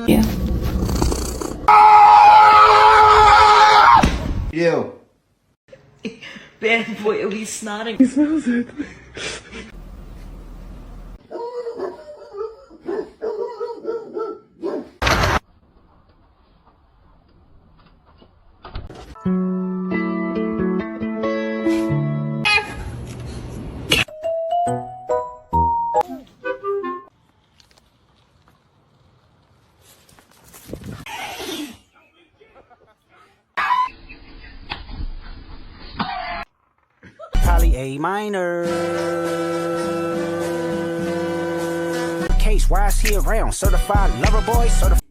Yeah. You. Bad boy, he's snotting. He smells it. Probably A minor. Case, why is he around? Certified lover boy, certified.